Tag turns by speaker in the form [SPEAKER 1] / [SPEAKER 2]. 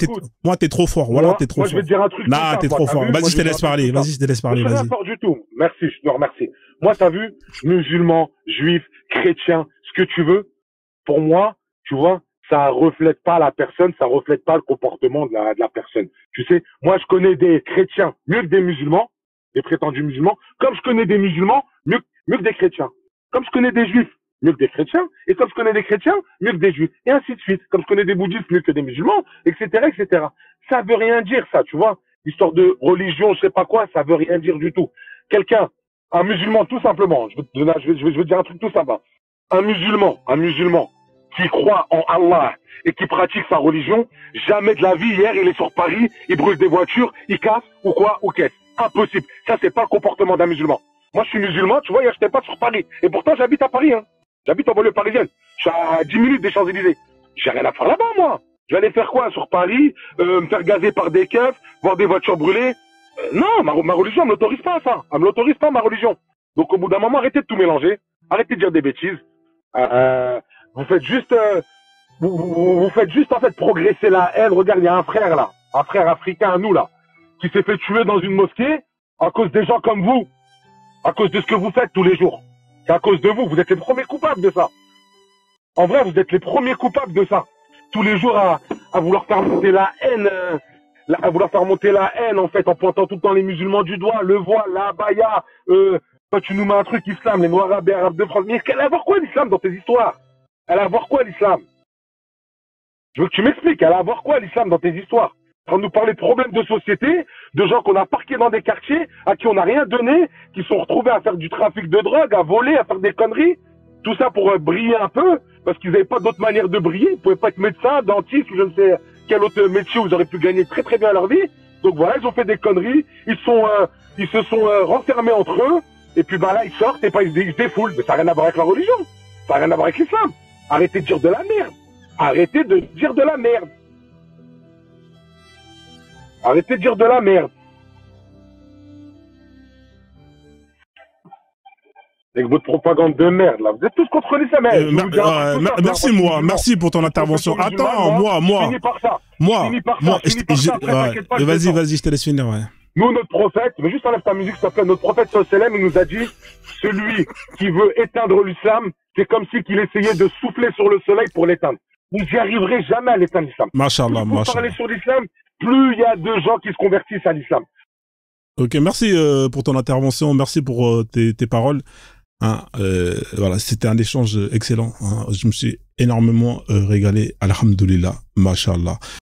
[SPEAKER 1] Écoute,
[SPEAKER 2] Moi, t'es trop fort. Voilà, t'es trop
[SPEAKER 1] moi, je
[SPEAKER 2] fort.
[SPEAKER 1] vais te dire un truc.
[SPEAKER 2] Nah, t'es trop fort. Vas-y, je te laisse parler. Vas-y, je te laisse parler.
[SPEAKER 1] Je suis
[SPEAKER 2] Vas-y.
[SPEAKER 1] rien fort du tout. Merci, je te remercie. Moi, t'as vu, musulman, juif, chrétien, ce que tu veux, pour moi, tu vois, ça reflète pas la personne, ça reflète pas le comportement de la personne. Tu sais, moi, je connais des chrétiens mieux que des musulmans, des prétendus musulmans, comme je connais des musulmans mieux que des chrétiens. Comme je connais des juifs mieux que des chrétiens, et comme je connais des chrétiens mieux que des juifs, et ainsi de suite. Comme je connais des bouddhistes mieux que des musulmans, etc., etc. Ça veut rien dire, ça, tu vois. Histoire de religion, je sais pas quoi, ça veut rien dire du tout. Quelqu'un, un musulman, tout simplement, je vais te dire un truc tout simple. Un musulman qui croit en Allah et qui pratique sa religion, jamais de la vie, hier, il est sur Paris, il brûle des voitures, il casse, ou quoi, ou qu'est-ce. Impossible. Ça, c'est pas le comportement d'un musulman. Moi, je suis musulman, tu vois, je n'étais pas sur Paris. Et pourtant, j'habite à Paris, hein. J'habite en banlieue parisienne. Je suis à 10 minutes des Champs-Élysées. J'ai rien à faire là-bas, moi. Je vais aller faire quoi sur Paris, me faire gazer par des keufs, voir des voitures brûlées. Non, ma religion ne m'autorise pas à ça. Elle ne m'autorise pas, ma religion. Donc, au bout d'un moment, arrêtez de tout mélanger. Arrêtez de dire des bêtises. Vous faites juste, vous faites juste, en fait, progresser la haine. Regarde, il y a un frère, là. Un frère africain à nous, là. Qui s'est fait tuer dans une mosquée à cause des gens comme vous. À cause de ce que vous faites tous les jours. C'est à cause de vous. Vous êtes les premiers coupables de ça. En vrai, vous êtes les premiers coupables de ça. Tous les jours à vouloir faire monter la haine, en fait, en pointant tout le temps les musulmans du doigt, le voile, la baya, toi tu nous mets un truc islam, les noirs arabes de France. Mais elle a à voir quoi l'islam dans tes histoires? Elle a à voir quoi l'islam? Je veux que tu m'expliques, elle a à voir quoi l'islam dans tes histoires? Quand nous parler de problèmes de société, de gens qu'on a parqués dans des quartiers, à qui on n'a rien donné, qui sont retrouvés à faire du trafic de drogue, à voler, à faire des conneries, tout ça pour briller un peu, parce qu'ils n'avaient pas d'autre manière de briller, ils ne pouvaient pas être médecins, dentistes, ou je ne sais quel autre métier où ils auraient pu gagner très très bien leur vie. Donc voilà, ils ont fait des conneries, ils se sont renfermés entre eux, et puis bah là ils sortent et bah, ils se défoulent. Mais ça n'a rien à voir avec la religion, ça n'a rien à voir avec l'islam. Arrêtez de dire de la merde. Arrêtez de dire de la merde. Arrêtez de dire de la merde. Avec votre propagande de merde, là. Vous êtes tous contre l'islam.
[SPEAKER 2] Merci, moi. Merci pour ton intervention. Attends, moi.
[SPEAKER 1] Finis par ça.
[SPEAKER 2] Vas-y, je te laisse finir, ouais.
[SPEAKER 1] Nous, notre prophète, mais juste enlève ta musique, s'il te plaît. Notre prophète, sallam, il nous a dit, celui qui veut éteindre l'islam, c'est comme si qu'il essayait de souffler sur le soleil pour l'éteindre. Vous n'y arriverez jamais à l'éteindre, l'islam.
[SPEAKER 2] Machallah,
[SPEAKER 1] plus vous parlez sur l'islam, plus il y a de gens qui se convertissent à l'islam.
[SPEAKER 2] Ok, merci pour ton intervention, merci pour tes paroles. Hein, voilà, c'était un échange excellent. Hein. Je me suis énormément régalé. Alhamdulillah, mashallah.